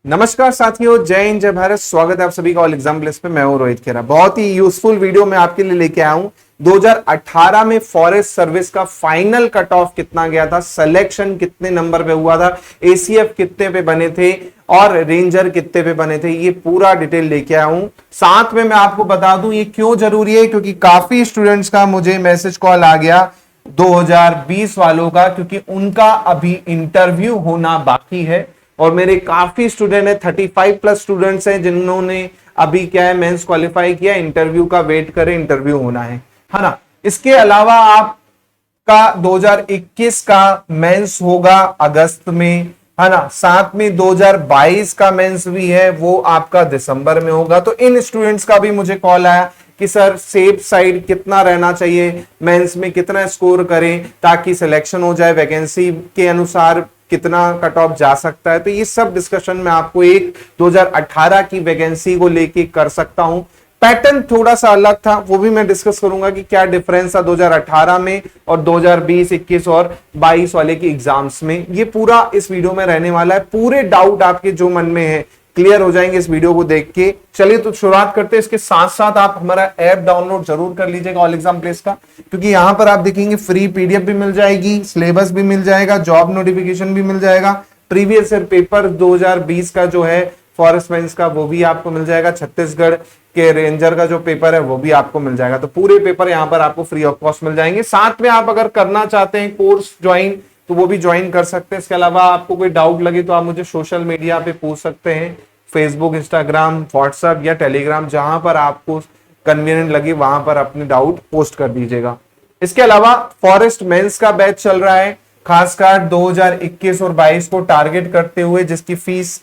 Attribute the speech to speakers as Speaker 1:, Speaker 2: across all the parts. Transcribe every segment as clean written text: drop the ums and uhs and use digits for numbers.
Speaker 1: नमस्कार साथियों, जय हिंद जय भारत। स्वागत है आप सभी का ऑल एग्जाम प्लस पे। मैं हूं रोहित खेरा। बहुत ही यूजफुल वीडियो मैं आपके लिए लेके आया हूं। 2018 में फॉरेस्ट सर्विस का फाइनल कट ऑफ कितना गया था, सिलेक्शन कितने नंबर पे हुआ था, एसीएफ कितने पे बने थे और रेंजर कितने पे बने थे, ये पूरा डिटेल लेके आया हूं। साथ में मैं आपको बता दूं ये क्यों जरूरी है, क्योंकि काफी स्टूडेंट्स का मुझे मैसेज कॉल आ गया 2020 वालों का, क्योंकि उनका अभी इंटरव्यू होना बाकी है। और मेरे काफी स्टूडेंट है, 35 प्लस स्टूडेंट्स हैं जिन्होंने अभी क्या है मेंस क्वालिफाई किया, इंटरव्यू का वेट करें, इंटरव्यू होना है ना। इसके अलावा आपका 2021 का मेंस होगा अगस्त में, है ना। साथ में 2022 का मेंस भी है, वो आपका दिसंबर में होगा। तो इन स्टूडेंट्स का भी मुझे कॉल आया कि सर सेफ साइड कितना रहना चाहिए, मेंस में कितना स्कोर करें ताकि सिलेक्शन हो जाए, वैकेंसी के अनुसार कितना कट ऑफ जा सकता है। तो ये सब डिस्कशन मैं आपको एक 2018 की वैकेंसी को लेके कर सकता हूं। पैटर्न थोड़ा सा अलग था, वो भी मैं डिस्कस करूंगा कि क्या डिफरेंस था 2018 में और 2020, 21 और 22 वाले की एग्जाम्स में। ये पूरा इस वीडियो में रहने वाला है। पूरे डाउट आपके जो मन में है क्लियर हो जाएंगे इस वीडियो को देख के। चलिए तो शुरुआत करते हैं। इसके साथ साथ आप हमारा ऐप डाउनलोड जरूर कर लीजिएगा ऑल एग्जाम प्लेस का, क्योंकि यहां पर आप देखेंगे फ्री पीडीएफ भी मिल जाएगी, सिलेबस भी मिल जाएगा, जॉब नोटिफिकेशन भी मिल जाएगा, प्रीवियस ईयर पेपर 2020 का जो है फॉरेस्ट मेंस का वो भी आपको मिल जाएगा, छत्तीसगढ़ के रेंजर का जो पेपर है वो भी आपको मिल जाएगा। तो पूरे पेपर यहां पर आपको फ्री ऑफ कॉस्ट मिल जाएंगे। साथ में आप अगर करना चाहते हैं कोर्स ज्वाइन तो वो भी ज्वाइन कर सकते हैं। इसके अलावा आपको कोई डाउट लगे तो आप मुझे सोशल मीडिया पे पूछ सकते हैं, फेसबुक, इंस्टाग्राम, व्हाट्सएप या टेलीग्राम, जहां पर आपको कन्वीनियंट लगे वहां पर अपने डाउट पोस्ट कर दीजिएगा। इसके अलावा फॉरेस्ट मेंस का बैच चल रहा है, खासकर 2021 और 22 को टारगेट करते हुए, जिसकी फीस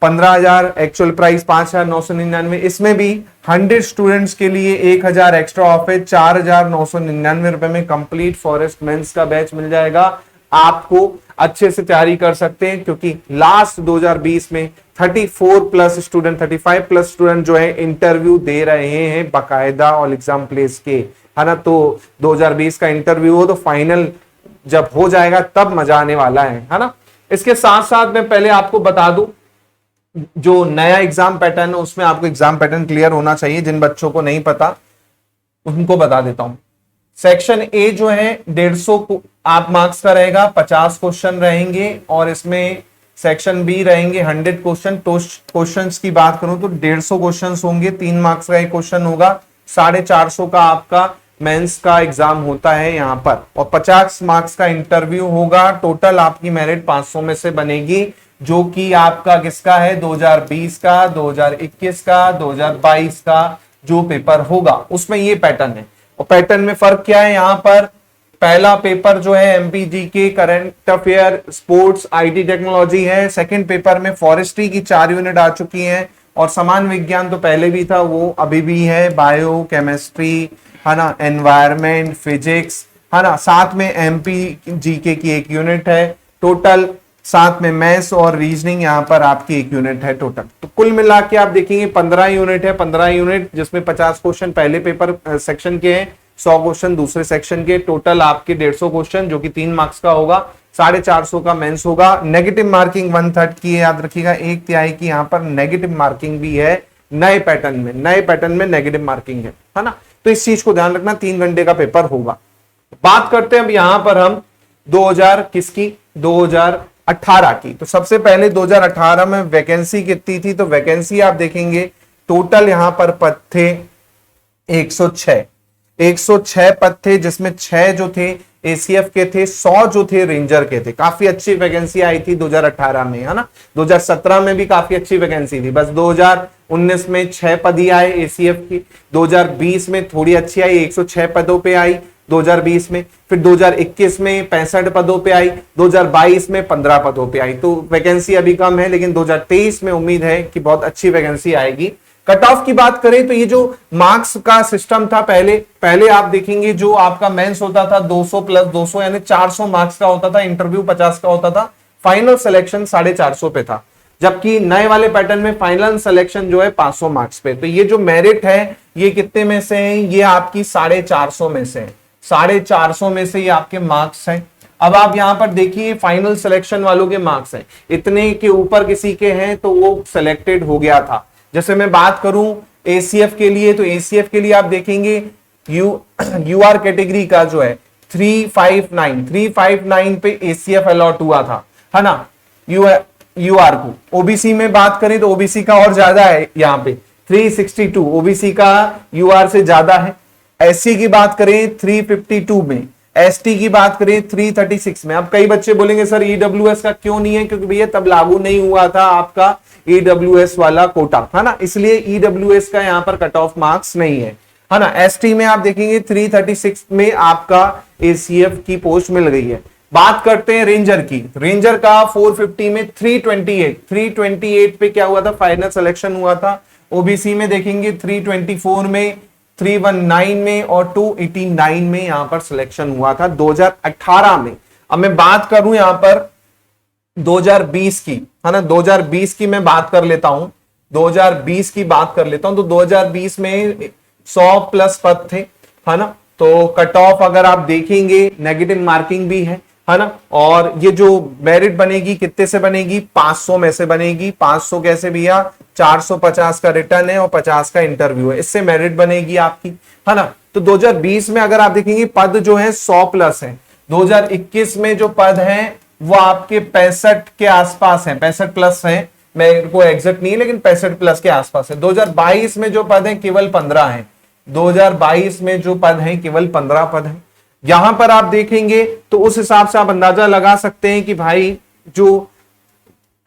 Speaker 1: 15,000, एक्चुअल प्राइस 5,999। इसमें भी 100 स्टूडेंट्स के लिए 1,000 एक्स्ट्रा ऑफ है, 4,999 रुपए में कंप्लीट फॉरेस्ट मेंस का बैच मिल जाएगा। आपको अच्छे से तैयारी कर सकते हैं, क्योंकि लास्ट 2020 में 34 प्लस स्टूडेंट, 35 प्लस स्टूडेंट जो है इंटरव्यू दे रहे हैं बाकायदा ऑल एग्जाम प्लेस के, है ना। तो 2020 का इंटरव्यू हो तो फाइनल जब हो जाएगा तब मजा आने वाला है ना। इसके साथ साथ मैं पहले आपको बता दूं जो नया एग्जाम पैटर्न है उसमें आपको एग्जाम पैटर्न क्लियर होना चाहिए। जिन बच्चों को नहीं पता उनको बता देता हूं। सेक्शन ए जो है 150 आप मार्क्स का रहेगा, 50 क्वेश्चन रहेंगे, और इसमें सेक्शन बी रहेंगे 100 क्वेश्चन। क्वेश्चंस की बात करूं तो 150 क्वेश्चंस होंगे, 3 मार्क्स का एक क्वेश्चन होगा, 450 का आपका मेंस का एग्जाम होता है यहां पर, और 50 मार्क्स का इंटरव्यू होगा। टोटल आपकी मेरिट 500 में से बनेगी, जो कि आपका किसका है 2020 का, 2021 का, 2022 का जो पेपर होगा उसमें ये पैटर्न है। और पैटर्न में फर्क क्या है, यहां पर पहला पेपर जो है एमपीजी के current affair, sports, IT technology है। सेकंड पेपर में फॉरेस्ट्री की 4 यूनिट आ चुकी हैं, और समान विज्ञान तो पहले भी था वो अभी भी है, बायो केमिस्ट्री, है ना, एनवायरमेंट, फिजिक्स, है ना। साथ में एमपीजीके की 1 यूनिट है टोटल, साथ में मैथ्स और रीजनिंग यहाँ पर आपकी 1 यूनिट है टोटल। तो कुल मिला के आप देखेंगे 15 यूनिट है, 15 यूनिट जिसमें 50 क्वेश्चन पहले पेपर सेक्शन के हैं, 100 क्वेश्चन दूसरे सेक्शन के। टोटल आपके 150 क्वेश्चन जो कि 3 मार्क्स का होगा, 450 का मेंस होगा। नेगेटिव मार्किंग 1/3 की है, याद रखिएगा, 1/3 की यहाँ पर नेगेटिव मार्किंग भी है नए पैटर्न में। नए पैटर्न में नेगेटिव मार्किंग है ना। तो इस चीज को ध्यान रखना, 3 घंटे का पेपर होगा। बात करते हैं अब यहां पर हम 2000 किसकी, 2018 की। तो सबसे पहले 2018 में वैकेंसी कितनी थी, तो वैकेंसी आप देखेंगे टोटल यहां पर पद थे 106 पद थे, जिसमें 6 जो थे एसीएफ के थे, 100 जो थे रेंजर के थे। काफी अच्छी वैकेंसी आई थी 2018 में, है ना। 2017 में भी काफी अच्छी वैकेंसी थी, बस 2019 में 6 पद ही आए एसीएफ की। 2020 में थोड़ी अच्छी आई, 106 पदों पे आई 2020 में, फिर 2021 में 65 पदों पे आई, 2022 में 15 पदों पे आई। तो वैकेंसी अभी कम है, लेकिन 2023 में उम्मीद है कि बहुत अच्छी वैकेंसी आएगी। कट ऑफ की बात करें तो ये जो मार्क्स का सिस्टम था पहले आप देखेंगे जो आपका मेंस होता था 200 प्लस 200 यानी 400 मार्क्स का होता था, इंटरव्यू 50 का होता था, फाइनल सिलेक्शन 450 पे था। जबकि नए वाले पैटर्न में फाइनल सिलेक्शन जो है 500 मार्क्स पे। तो ये जो मेरिट है ये कितने में से है, ये आपकी 450 में से है, 450 में से ये आपके मार्क्स हैं। अब आप यहां पर देखिए फाइनल सिलेक्शन वालों के मार्क्स हैं, इतने के ऊपर किसी के हैं तो वो सिलेक्टेड हो गया था। जैसे मैं बात करूं एसीएफ के लिए, तो एसीएफ के लिए आप देखेंगे यूआर कैटेगरी का जो है 359 पे एसीएफ अलॉट हुआ था, है ना, यूआर को। ओबीसी में बात करें तो ओबीसी का और ज्यादा है, यहाँ पे 362 ओबीसी का यूआर से ज्यादा है। एससी की बात करें 352 में, एसटी की बात करें 336 में। अब कई बच्चे बोलेंगे सर ईडब्ल्यूएस का क्यों नहीं है, क्योंकि भैया तब लागू नहीं हुआ था आपका ईडब्ल्यूएस वाला कोटा, है ना, इसलिए ईडब्ल्यूएस का यहाँ पर कट ऑफ मार्क्स नहीं है ना। एसटी में आप देखेंगे 336 में आपका एसीएफ की पोस्ट मिल गई है। बात करते हैं रेंजर की, रेंजर का 450 में 328 पे क्या हुआ था, फाइनल सिलेक्शन हुआ था। ओबीसी में देखेंगे 324 में, 319 में और 289 में यहां पर सिलेक्शन हुआ था 2018 में। अब मैं बात करूं यहां पर 2020 की, है ना, 2020 की मैं बात कर लेता हूं, 2020 की बात कर लेता हूं। तो 2020 में 100 प्लस पद थे, है ना, तो कट ऑफ अगर आप देखेंगे नेगेटिव मार्किंग भी है ना, और ये जो मेरिट बनेगी कितने से बनेगी, 500 में से बनेगी। 500 कैसे भैया, 450 का रिटर्न है और 50 का इंटरव्यू है, इससे मेरिट बनेगी आपकी, है ना। तो 2020 में अगर आप देखेंगे पद जो है 100 प्लस है। 2021 में जो पद हैं वो आपके 65 के आसपास हैं, 65 प्लस हैं, मेरे को एग्जैक्ट नहीं है लेकिन 65 प्लस के आसपास है। 2022 में जो पद हैं केवल 15 हैं, 2022 में जो पद हैं केवल 15 पद हैं। यहां पर आप देखेंगे तो उस हिसाब से आप अंदाजा लगा सकते हैं कि भाई जो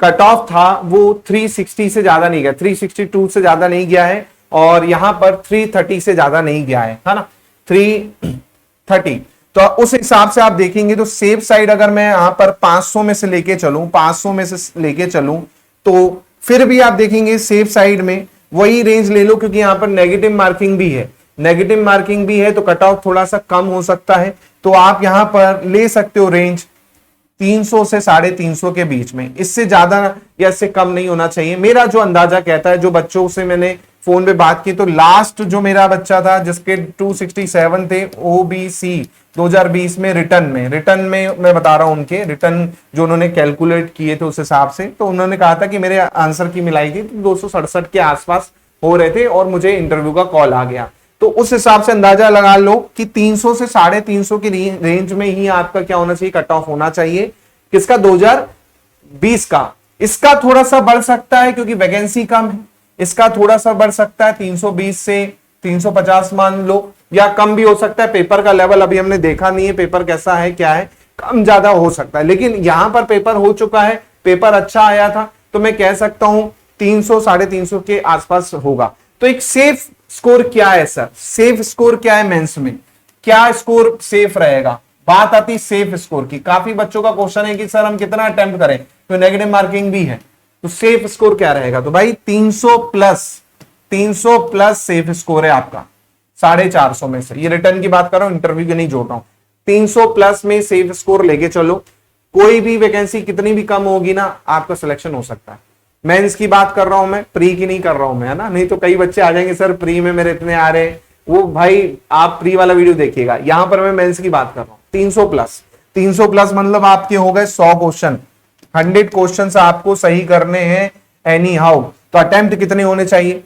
Speaker 1: कट ऑफ था वो 360 से ज्यादा नहीं गया, 362 से ज्यादा नहीं गया है, और यहां पर 330 से ज्यादा नहीं गया है ना, 330। तो उस हिसाब से आप देखेंगे तो सेफ साइड अगर मैं यहां पर 500 में से लेके चलूं, 500 में से लेके चलूं, तो फिर भी आप देखेंगे सेफ साइड में वही रेंज ले लो, क्योंकि यहां पर नेगेटिव मार्किंग भी है, नेगेटिव मार्किंग भी है तो कट ऑफ थोड़ा सा कम हो सकता है। तो आप यहां पर ले सकते हो रेंज 300 से 350 के बीच में, इससे ज्यादा या इससे कम नहीं होना चाहिए, मेरा जो अंदाजा कहता है। जो बच्चों से मैंने फोन पे बात की तो लास्ट जो मेरा बच्चा था जिसके 267 थे ओबीसी 2020 में, रिटर्न में मैं बता रहा हूं उनके रिटर्न जो उन्होंने कैलकुलेट किए थे उस हिसाब से, तो उन्होंने कहा था कि मेरे आंसर की मिलाई थी 267 के आसपास हो रहे थे और मुझे इंटरव्यू का कॉल आ गया। तो उस हिसाब से अंदाजा लगा लो कि 300 से 350 की रेंज में ही आपका क्या होना चाहिए, कट ऑफ होना चाहिए। किसका, 2020 का। इसका थोड़ा सा बढ़ सकता है क्योंकि वैकेंसी कम है, इसका थोड़ा सा बढ़ सकता है 320 से 350 मान लो, या कम भी हो सकता है। पेपर का लेवल अभी हमने देखा नहीं है, पेपर कैसा है क्या है, कम ज्यादा हो सकता है, लेकिन यहां पर पेपर हो चुका है, पेपर अच्छा आया था, तो मैं कह सकता हूं 300 350 के आसपास होगा। तो एक सेफ स्कोर क्या है सर, सेफ स्कोर क्या है मेंस में, क्या स्कोर सेफ रहेगा, बात आती सेफ स्कोर की। काफी बच्चों का क्वेश्चन है कि सर हम कितना अटेम्प्ट करें, तो नेगेटिव मार्किंग भी है, तो सेफ स्कोर क्या रहेगा, तो भाई 300 प्लस सेफ स्कोर है आपका 450 में से। ये रिटर्न की बात कर रहा हूं, इंटरव्यू की नहीं जोड़ रहा हूं। 300 प्लस में सेफ स्कोर लेके चलो, कोई भी वैकेंसी कितनी भी कम होगी ना आपका सिलेक्शन हो सकता है। मेंस की बात कर रहा हूं मैं, प्री की नहीं कर रहा हूं मैं, है ना, नहीं तो कई बच्चे आ जाएंगे सर प्री में मेरे इतने आ रहे हैं, वो भाई आप प्री वाला वीडियो देखिएगा, यहां पर मैं मेंस की बात कर रहा हूं। 300 प्लस मतलब आपके हो गए 100 क्वेश्चन, 100 क्वेश्चन आपको सही करने हैं एनी हाउ, तो अटेम्प्ट कितने होने चाहिए,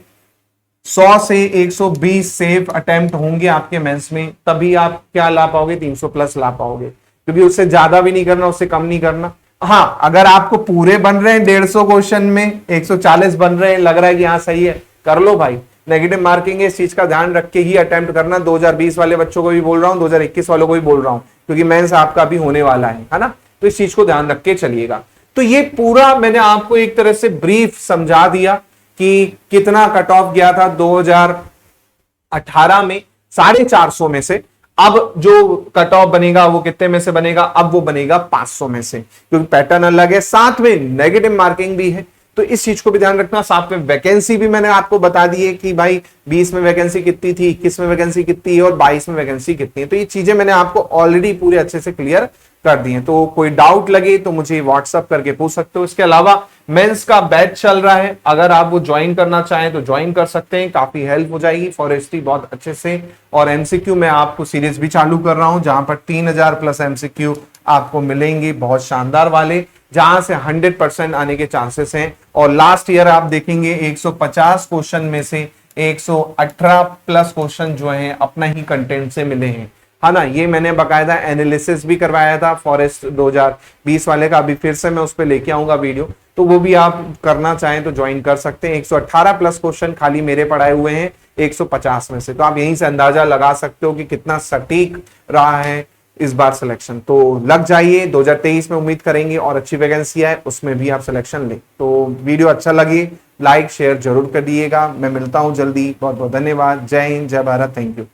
Speaker 1: 100 से 120 सेफ अटेम्प्ट होंगे आपके मेंस में, तभी आप क्या ला पाओगे, 300 प्लस ला पाओगे, क्योंकि उससे ज्यादा भी नहीं करना, उससे कम नहीं करना। हाँ, अगर आपको पूरे बन रहे हैं 150 क्वेश्चन में 140 बन रहे हैं, लग रहा है कि हाँ सही है, कर लो भाई, नेगेटिव मार्किंग है, इस चीज का ध्यान रख के ही अटेम्प्ट करना। 2020 वाले बच्चों को भी बोल रहा हूं, 2021 वालों को भी बोल रहा हूं, क्योंकि मेंस आपका भी होने वाला है ना, तो इस चीज को ध्यान रख के चलिएगा। तो ये पूरा मैंने आपको एक तरह से ब्रीफ समझा दिया कि कितना कट ऑफ गया था 2018 में 450 में से। अब जो कट ऑफ बनेगा वो कितने में से बनेगा, अब वो बनेगा 500 में से, क्योंकि पैटर्न अलग है, साथ में नेगेटिव मार्किंग भी है, तो इस चीज को भी ध्यान रखना। साथ में वैकेंसी भी मैंने आपको बता दी है कि भाई 20 में वैकेंसी कितनी थी, 21 में वैकेंसी कितनी है और 22 में वैकेंसी कितनी है, तो ये चीजें मैंने आपको ऑलरेडी पूरे अच्छे से क्लियर कर दी है। तो कोई डाउट लगे तो मुझे व्हाट्सअप करके पूछ सकते हो। इसके अलावा मेंस का बैच चल रहा है, अगर आप वो ज्वाइन करना चाहें तो ज्वाइन कर सकते हैं, काफी हेल्प हो जाएगी फॉरेस्ट्री बहुत अच्छे से। और एमसीक्यू में आपको सीरीज भी चालू कर रहा हूं, जहां पर 3000 प्लस एमसीक्यू आपको मिलेंगे, बहुत शानदार वाले, जहां से 100% आने के चांसेस हैं। और लास्ट ईयर आप देखेंगे 150 क्वेश्चन में से 118 प्लस क्वेश्चन जो हैं अपना ही कंटेंट से मिले हैं, है ना। ये मैंने बकायदा एनालिसिस भी करवाया था फॉरेस्ट 2020 वाले का, अभी फिर से मैं उस पर लेके आऊंगा वीडियो, तो वो भी आप करना चाहें तो ज्वाइन कर सकते हैं। 118 प्लस क्वेश्चन खाली मेरे पढ़ाए हुए हैं 150 में से, तो आप यहीं से अंदाजा लगा सकते हो कि कितना सटीक रहा है इस बार सिलेक्शन। तो लग जाइए, 2023 में उम्मीद करेंगे और अच्छी वैकेंसी है उसमें भी आप सिलेक्शन लें। तो वीडियो अच्छा लगे लाइक शेयर जरूर कर दिएगा। मैं मिलता हूं जल्दी, बहुत बहुत धन्यवाद। जय हिंद, जय भारत, थैंक यू।